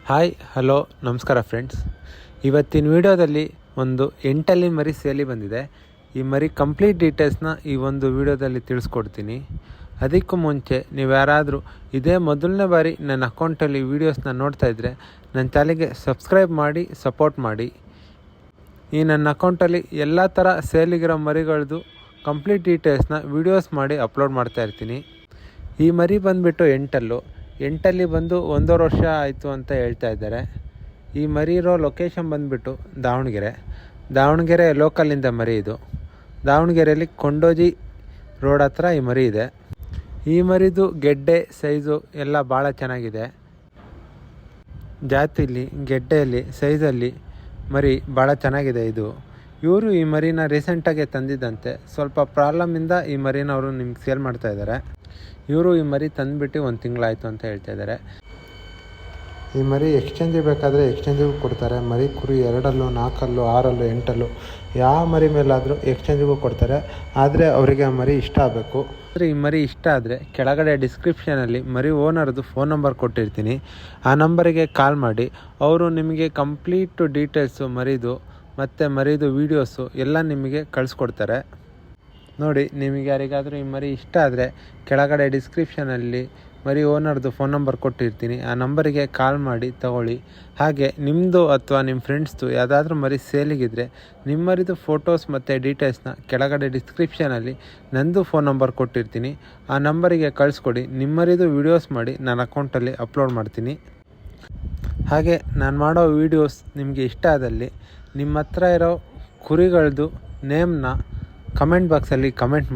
Hi hello ನಮಸ್ಕಾರ friends. ಇವತ್ತಿನ ವಿಡಿಯೋದಲ್ಲಿ ಒಂದು 8 ಮರಿ ಸೇಲಿ ಬಂದಿದೆ. ಈ ಮರಿ ಕಂಪ್ಲೀಟ್ ಡೀಟೇಲ್ಸ್ನ ಈ ಒಂದು ವಿಡಿಯೋದಲ್ಲಿ ತಿಳಿಸ್ಕೊಡ್ತೀನಿ. ಅದಕ್ಕೂ ಮುಂಚೆ ನೀವು ಯಾರಾದರೂ ಇದೇ ಮೊದಲನೇ ಬಾರಿ ನನ್ನ ಅಕೌಂಟಲ್ಲಿ ವೀಡಿಯೋಸ್ನ ನೋಡ್ತಾ ಇದ್ದರೆ ನನ್ನ ಚಾನಲ್ಗೆ ಸಬ್ಸ್ಕ್ರೈಬ್ ಮಾಡಿ ಸಪೋರ್ಟ್ ಮಾಡಿ. ಈ ನನ್ನ ಅಕೌಂಟಲ್ಲಿ ಎಲ್ಲ ಥರ ಸೇಲಿಗಿರೋ ಮರಿಗಳದ್ದು ಕಂಪ್ಲೀಟ್ ಡೀಟೇಲ್ಸ್ನ ವೀಡಿಯೋಸ್ ಮಾಡಿ ಅಪ್ಲೋಡ್ ಮಾಡ್ತಾಯಿರ್ತೀನಿ. ಈ ಮರಿ ಬಂದುಬಿಟ್ಟು ಎಂಟಲ್ಲಿ ಬಂದು 1.5 ವರ್ಷ ಆಯಿತು ಅಂತ ಹೇಳ್ತಾ ಇದ್ದಾರೆ. ಈ ಮರಿ ಇರೋ ಲೊಕೇಶನ್ ಬಂದುಬಿಟ್ಟು ದಾವಣಗೆರೆ ಲೋಕಲಿಂದ ಮರಿ ಇದು. ದಾವಣಗೆರೆಯಲ್ಲಿ ಕೊಂಡೋಜಿ ರೋಡ್ ಹತ್ರ ಈ ಮರಿ ಇದೆ. ಈ ಮರಿದು ಗೆಡ್ಡೆ ಸೈಜು ಎಲ್ಲ ಭಾಳ ಚೆನ್ನಾಗಿದೆ. ಜಾತಿಲಿ ಗೆಡ್ಡೆಯಲ್ಲಿ ಸೈಜಲ್ಲಿ ಮರಿ ಭಾಳ ಚೆನ್ನಾಗಿದೆ. ಇವರು ಈ ಮರಿನ ರೀಸೆಂಟಾಗೆ ತಂದಿದ್ದಂತೆ. ಸ್ವಲ್ಪ ಪ್ರಾಬ್ಲಮಿಂದ ಈ ಮರಿನ ಅವರು ನಿಮ್ಗೆ ಸೇಲ್ ಮಾಡ್ತಾಯಿದ್ದಾರೆ. ಇವರು ಈ ಮರಿ ತಂದುಬಿಟ್ಟು 1 ತಿಂಗಳಾಯಿತು ಅಂತ ಹೇಳ್ತಾ ಇದ್ದಾರೆ. ಈ ಮರಿ ಎಕ್ಸ್ಚೇಂಜಿಗೆ ಬೇಕಾದರೆ ಎಕ್ಸ್ಚೇಂಜಿಗೂ ಕೊಡ್ತಾರೆ. ಮರಿ ಕುರಿ 2, 4, 6, 8 ಯಾವ ಮರಿ ಮೇಲಾದರೂ ಎಕ್ಸ್ಚೇಂಜಿಗೂ ಕೊಡ್ತಾರೆ. ಆದರೆ ಅವರಿಗೆ ಆ ಮರಿ ಇಷ್ಟ ಆಗಬೇಕು. ಆದರೆ ಈ ಮರಿ ಇಷ್ಟ ಆದರೆ ಕೆಳಗಡೆ ಡಿಸ್ಕ್ರಿಪ್ಷನಲ್ಲಿ ಮರಿ ಓನರ್ದು ಫೋನ್ ನಂಬರ್ ಕೊಟ್ಟಿರ್ತೀನಿ. ಆ ನಂಬರಿಗೆ ಕಾಲ್ ಮಾಡಿ ಅವರು ನಿಮಗೆ ಕಂಪ್ಲೀಟು ಡೀಟೇಲ್ಸು ಮರಿದು ಮತ್ತು ಮರಿದು ವೀಡಿಯೋಸು ಎಲ್ಲ ನಿಮಗೆ ಕಳಿಸ್ಕೊಡ್ತಾರೆ. ನೋಡಿ, ನಿಮಗೆ ಯಾರಿಗಾದರೂ ಈ ಮರಿ ಇಷ್ಟ ಆದರೆ ಕೆಳಗಡೆ ಡಿಸ್ಕ್ರಿಪ್ಷನಲ್ಲಿ ಮರಿ ಓನರ್ದು ಫೋನ್ ನಂಬರ್ ಕೊಟ್ಟಿರ್ತೀನಿ. ಆ ನಂಬರಿಗೆ ಕಾಲ್ ಮಾಡಿ ತಗೊಳ್ಳಿ. ಹಾಗೆ ನಿಮ್ಮದು ಅಥವಾ ನಿಮ್ಮ ಫ್ರೆಂಡ್ಸ್ದು ಯಾವುದಾದ್ರೂ ಮರಿ ಸೇಲಿಗಿದ್ರೆ ನಿಮ್ಮ ಮರಿದು ಫೋಟೋಸ್ ಮತ್ತು ಡೀಟೇಲ್ಸ್ನ ಕೆಳಗಡೆ ಡಿಸ್ಕ್ರಿಪ್ಷನಲ್ಲಿ ನಂದು ಫೋನ್ ನಂಬರ್ ಕೊಟ್ಟಿರ್ತೀನಿ. ಆ ನಂಬರಿಗೆ ಕಳಿಸ್ಕೊಡಿ. ನಿಮ್ಮ ಮರಿದು ವೀಡಿಯೋಸ್ ಮಾಡಿ ನನ್ನ ಅಕೌಂಟಲ್ಲಿ ಅಪ್ಲೋಡ್ ಮಾಡ್ತೀನಿ. ಹಾಗೆ ನಾನು ಮಾಡೋ ವೀಡಿಯೋಸ್ ನಿಮಗೆ ಇಷ್ಟ ಆದಲ್ಲಿ ನಿಮ್ಮ ಹತ್ರ ಇರೋ ಕುರಿಗಳದ್ದು ನೇಮ್ನ ಕಮೆಂಟ್ ಬಾಕ್ಸಲ್ಲಿ ಕಮೆಂಟ್